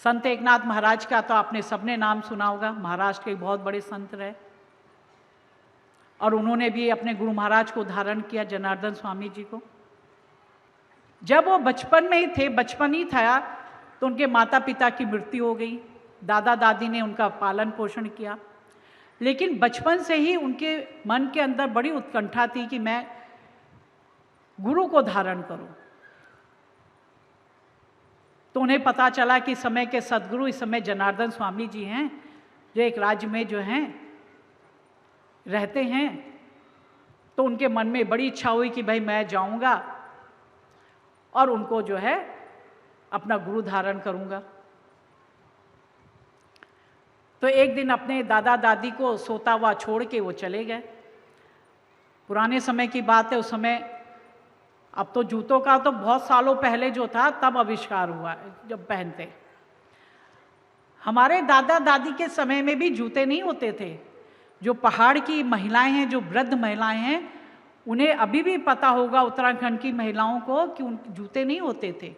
संत एकनाथ महाराज का तो आपने सबने नाम सुना होगा, महाराष्ट्र के बहुत बड़े संत रहे और उन्होंने भी अपने गुरु महाराज को धारण किया, जनार्दन स्वामी जी को। जब वो बचपन में ही थे, बचपन ही था, तो उनके माता पिता की मृत्यु हो गई। दादा दादी ने उनका पालन पोषण किया, लेकिन बचपन से ही उनके मन के अंदर बड़ी उत्कंठा थी कि मैं गुरु को धारण करूं। तो उन्हें पता चला कि समय के सद्गुरु इस समय जनार्दन स्वामी जी हैं, जो एक राज्य में जो हैं रहते हैं। तो उनके मन में बड़ी इच्छा हुई कि भाई मैं जाऊंगा और उनको जो है अपना गुरु धारण करूंगा। तो एक दिन अपने दादा दादी को सोता हुआ छोड़ के वो चले गए। पुराने समय की बात है, उस समय, अब तो जूतों का तो बहुत सालों पहले जो था तब आविष्कार हुआ जब पहनते। हमारे दादा दादी के समय में भी जूते नहीं होते थे। जो पहाड़ की महिलाएं हैं, जो वृद्ध महिलाएं हैं, उन्हें अभी भी पता होगा उत्तराखंड की महिलाओं को कि उन जूते नहीं होते थे।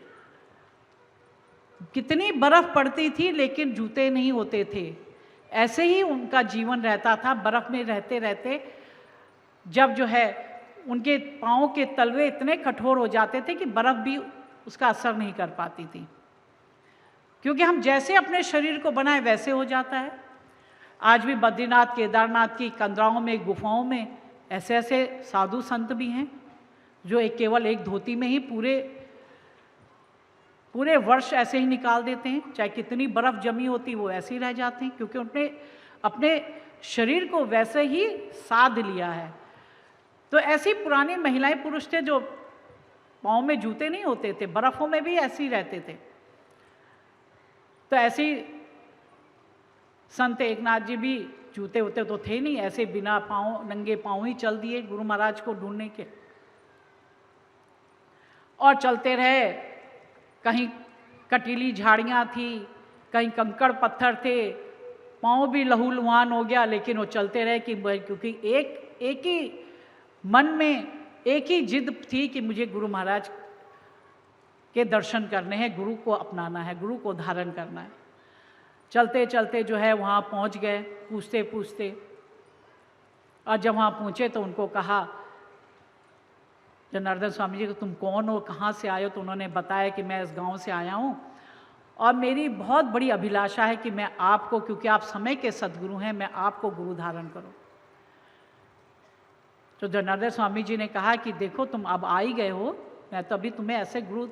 कितनी बर्फ पड़ती थी लेकिन जूते नहीं होते थे। ऐसे ही उनका जीवन रहता था, बर्फ में रहते रहते जब जो है उनके पाँव के तलवे इतने कठोर हो जाते थे कि बर्फ भी उसका असर नहीं कर पाती थी। क्योंकि हम जैसे अपने शरीर को बनाए वैसे हो जाता है। आज भी बद्रीनाथ केदारनाथ की कंदराओं में, गुफाओं में ऐसे ऐसे साधु संत भी हैं जो केवल एक धोती में ही पूरे वर्ष ऐसे ही निकाल देते हैं। चाहे कितनी बर्फ जमी होती वो ऐसे ही रह जाते हैं, क्योंकि उन्होंने अपने शरीर को वैसे ही साध लिया है। तो ऐसी पुरानी महिलाएं पुरुष थे जो पाँव में जूते नहीं होते थे, बर्फों में भी ऐसे ही रहते थे। तो ऐसी संत एकनाथ जी भी जूते होते तो थे नहीं, ऐसे बिना पाँव, नंगे पाँव ही चल दिए गुरु महाराज को ढूंढने के। और चलते रहे, कहीं कटीली झाड़ियाँ थी, कहीं कंकड़ पत्थर थे, पाँव भी लहूलुहान हो गया, लेकिन वो चलते रहे कि क्योंकि एक ही मन में एक ही जिद थी कि मुझे गुरु महाराज के दर्शन करने हैं, गुरु को अपनाना है, गुरु को धारण करना है। चलते चलते जो है वहाँ पहुँच गए पूछते पूछते। और जब वहाँ पहुँचे तो उनको कहा जनार्दन स्वामी जी को, तुम कौन हो, कहाँ से आए हो? तो उन्होंने बताया कि मैं इस गांव से आया हूँ और मेरी बहुत बड़ी अभिलाषा है कि मैं आपको, क्योंकि आप समय के सद्गुरु हैं, मैं आपको गुरु धारण करूँ। तो जनार्दन स्वामी जी ने कहा कि देखो तुम अब आ ही गए हो, मैं तो अभी तुम्हें ऐसे गुरु,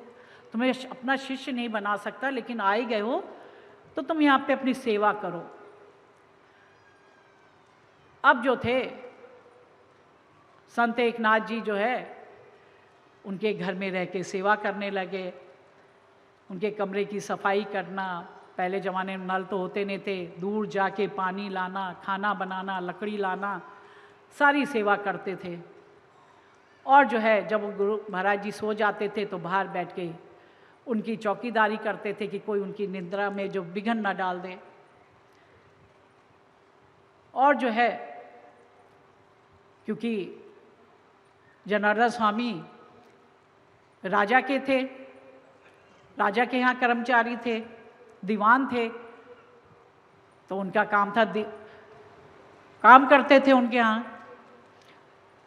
तुम्हें अपना शिष्य नहीं बना सकता, लेकिन आ ही गए हो तो तुम यहाँ पे अपनी सेवा करो। अब जो थे संत एकनाथ जी जो है उनके घर में रह के सेवा करने लगे। उनके कमरे की सफाई करना, पहले ज़माने में नल तो होते नहीं थे, दूर जाके पानी लाना, खाना बनाना, लकड़ी लाना, सारी सेवा करते थे। और जो है जब गुरु महाराज जी सो जाते थे तो बाहर बैठ के उनकी चौकीदारी करते थे कि कोई उनकी निद्रा में जो विघ्न न डाल दे। और जो है क्योंकि जनार्दन स्वामी राजा के थे, राजा के यहाँ कर्मचारी थे, दीवान थे, तो उनका काम था काम करते थे उनके यहाँ।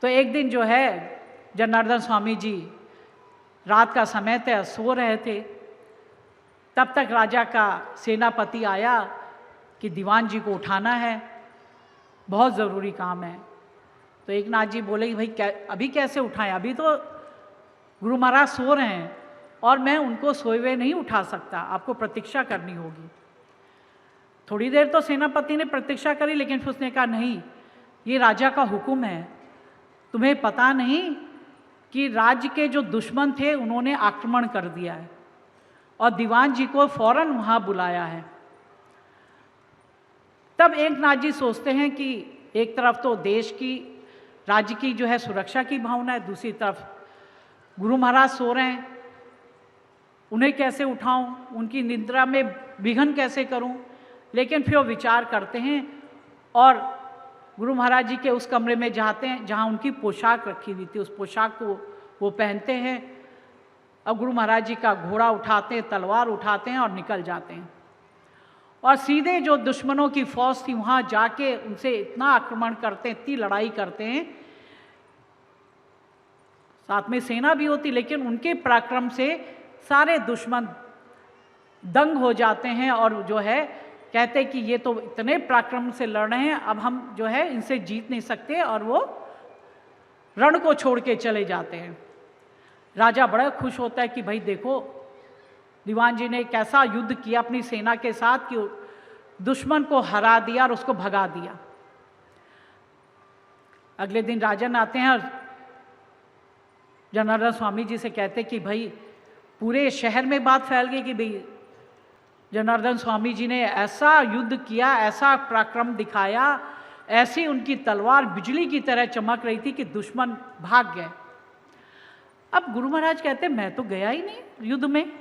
तो एक दिन जो है जनार्दन स्वामी जी रात का समय था, सो रहे थे, तब तक राजा का सेनापति आया कि दीवान जी को उठाना है, बहुत ज़रूरी काम है। तो एकनाथ जी बोले कि भाई अभी कैसे उठाएं, अभी तो गुरु महाराज सो रहे हैं और मैं उनको सोए हुए नहीं उठा सकता, आपको प्रतीक्षा करनी होगी। थोड़ी देर तो सेनापति ने प्रतीक्षा करी, लेकिन फिर उसने कहा नहीं, ये राजा का हुक्म है, तुम्हें पता नहीं कि राज्य के जो दुश्मन थे उन्होंने आक्रमण कर दिया है और दीवान जी को फौरन वहाँ बुलाया है। तब एकनाथ जी सोचते हैं कि एक तरफ तो देश की, राज्य की जो है सुरक्षा की भावना है, दूसरी तरफ गुरु महाराज सो रहे हैं, उन्हें कैसे उठाऊं, उनकी निद्रा में विघ्न कैसे करूं। लेकिन फिर वो विचार करते हैं और गुरु महाराज जी के उस कमरे में जाते हैं जहां उनकी पोशाक रखी हुई थी, उस पोशाक को वो पहनते हैं और गुरु महाराज जी का घोड़ा उठाते हैं, तलवार उठाते हैं और निकल जाते हैं। और सीधे जो दुश्मनों की फौज थी वहाँ जाके उनसे इतना आक्रमण करते हैं, इतनी लड़ाई करते हैं, साथ में सेना भी होती, लेकिन उनके पराक्रम से सारे दुश्मन दंग हो जाते हैं और जो है कहते कि ये तो इतने पराक्रम से लड़ रहे हैं, अब हम जो है इनसे जीत नहीं सकते, और वो रण को छोड़ के चले जाते हैं। राजा बड़ा खुश होता है कि भाई देखो दीवान जी ने कैसा युद्ध किया अपनी सेना के साथ कि दुश्मन को हरा दिया और उसको भगा दिया। अगले दिन राजन आते हैं और जनार्दन स्वामी जी से कहते कि भाई पूरे शहर में बात फैल गई कि भाई जनार्दन स्वामी जी ने ऐसा युद्ध किया, ऐसा पराक्रम दिखाया, ऐसी उनकी तलवार बिजली की तरह चमक रही थी कि दुश्मन भाग गए। अब गुरु महाराज कहते मैं तो गया ही नहीं युद्ध में,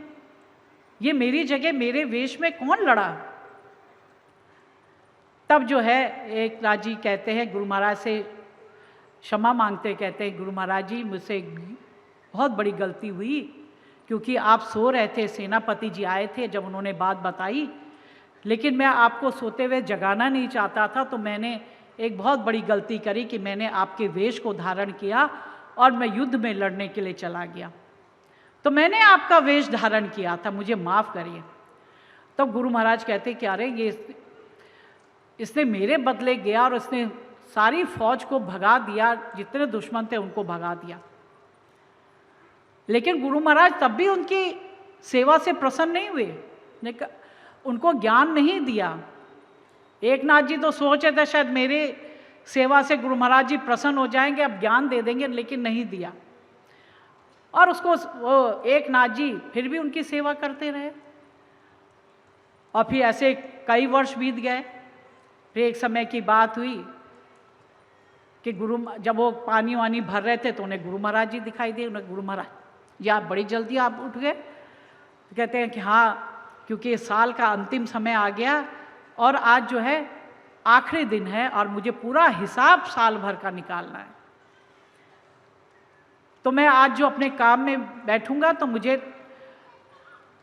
ये मेरी जगह मेरे वेश में कौन लड़ा। तब जो है एक नाथ जी कहते हैं गुरु महाराज से क्षमा मांगते, कहते हैं गुरु महाराज जी मुझसे बहुत बड़ी गलती हुई, क्योंकि आप सो रहे थे, सेनापति जी आए थे जब उन्होंने बात बताई, लेकिन मैं आपको सोते हुए जगाना नहीं चाहता था, तो मैंने एक बहुत बड़ी गलती करी कि मैंने आपके वेश को धारण किया और मैं युद्ध में लड़ने के लिए चला गया, तो मैंने आपका वेश धारण किया था, मुझे माफ़ करिए। तब गुरु महाराज कहते कि अरे ये इसने मेरे बदले गया और इसने सारी फौज को भगा दिया, जितने दुश्मन थे उनको भगा दिया। लेकिन गुरु महाराज तब भी उनकी सेवा से प्रसन्न नहीं हुए, उनको ज्ञान नहीं दिया। एक नाथ जी तो सोचे थे शायद मेरे सेवा से गुरु महाराज जी प्रसन्न हो जाएंगे, अब ज्ञान दे देंगे, लेकिन नहीं दिया। और उसको वो एक नाथ जी फिर भी उनकी सेवा करते रहे, और फिर ऐसे कई वर्ष बीत गए। फिर एक समय की बात हुई कि जब वो पानी वानी भर रहे थे तो उन्हें गुरु महाराज जी दिखाई दिए। उन्हें गुरु महाराज जी आप बड़ी जल्दी आप उठ गए, तो कहते हैं कि हाँ, क्योंकि इस साल का अंतिम समय आ गया और आज जो है आखिरी दिन है और मुझे पूरा हिसाब साल भर का निकालना है, तो मैं आज जो अपने काम में बैठूंगा तो मुझे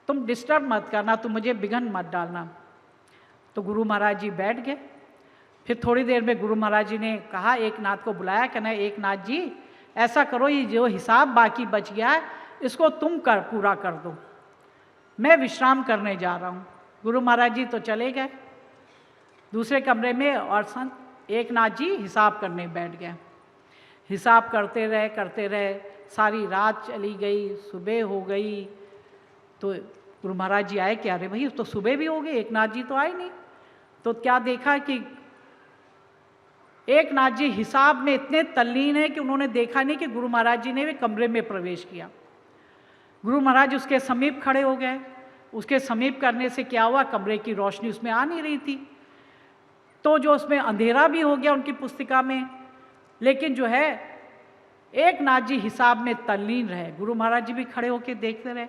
तुम डिस्टर्ब मत करना, तुम मुझे विघ्न मत डालना। तो गुरु महाराज जी बैठ गए। फिर थोड़ी देर में गुरु महाराज जी ने कहा, एक नाथ को बुलाया, कहना एक नाथ जी ऐसा करो, ये जो हिसाब बाकी बच गया है इसको तुम पूरा कर दो, मैं विश्राम करने जा रहा हूँ। गुरु महाराज जी तो चले गए दूसरे कमरे में, और संत एक नाथ जी हिसाब करने बैठ गए। हिसाब करते रहे, सारी रात चली गई, सुबह हो गई। तो गुरु महाराज जी आए कि अरे भाई तो सुबह भी हो गई, एक नाथ जी तो आए नहीं। तो क्या देखा कि एक नाथ जी हिसाब में इतने तल्लीन है कि उन्होंने देखा नहीं कि गुरु महाराज जी ने भी कमरे में प्रवेश किया। गुरु महाराज उसके समीप खड़े हो गए। उसके समीप करने से क्या हुआ, कमरे की रोशनी उसमें आ नहीं रही थी, तो जो उसमें अंधेरा भी हो गया उनकी पुस्तिका में। लेकिन जो है एक नाथ जी हिसाब में तल्लीन रहे। गुरु महाराज जी भी खड़े होकर देखते रहे।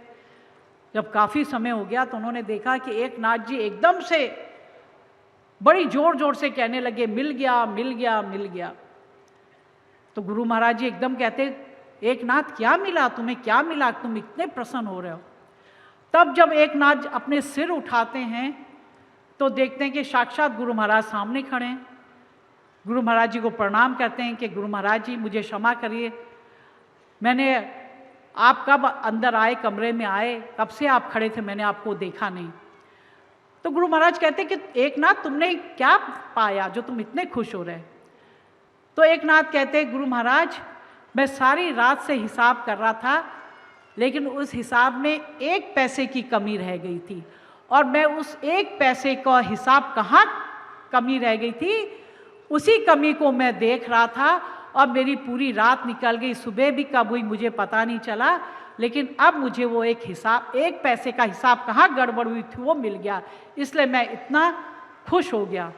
जब काफ़ी समय हो गया तो उन्होंने देखा कि एक नाथ जी एकदम से बड़ी जोर जोर से कहने लगे, मिल गया मिल गया मिल गया। तो गुरु महाराज जी एकदम कहते, एक नाथ क्या मिला तुम्हें, क्या मिला, तुम इतने प्रसन्न हो रहे हो। तब जब एक नाथ अपने सिर उठाते हैं तो देखते हैं कि साक्षात गुरु महाराज सामने खड़े हैं। गुरु महाराज जी को प्रणाम करते हैं कि गुरु महाराज जी मुझे क्षमा करिए, मैंने आप कब अंदर आए, कमरे में आए, कब से आप खड़े थे, मैंने आपको देखा नहीं। तो गुरु महाराज कहते हैं कि एक नाथ तुमने क्या पाया जो तुम इतने खुश हो रहे। तो एक नाथ कहते हैं, गुरु महाराज मैं सारी रात से हिसाब कर रहा था, लेकिन उस हिसाब में 1 पैसे की कमी रह गई थी, और मैं उस 1 पैसे का हिसाब कहाँ कमी रह गई थी, उसी कमी को मैं देख रहा था, और मेरी पूरी रात निकल गई, सुबह भी कब हुई मुझे पता नहीं चला, लेकिन अब मुझे वो एक हिसाब, 1 पैसे का हिसाब कहाँ गड़बड़ हुई थी वो मिल गया, इसलिए मैं इतना खुश हो गया।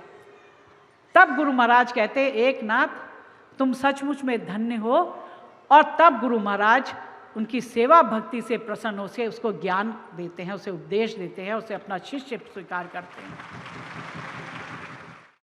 तब गुरु महाराज कहते, एक नाथ तुम सचमुच में धन्य हो। और तब गुरु महाराज उनकी सेवा भक्ति से प्रसन्न हो से उसको ज्ञान देते हैं, उसे उपदेश देते हैं, उसे अपना शिष्य स्वीकार करते हैं।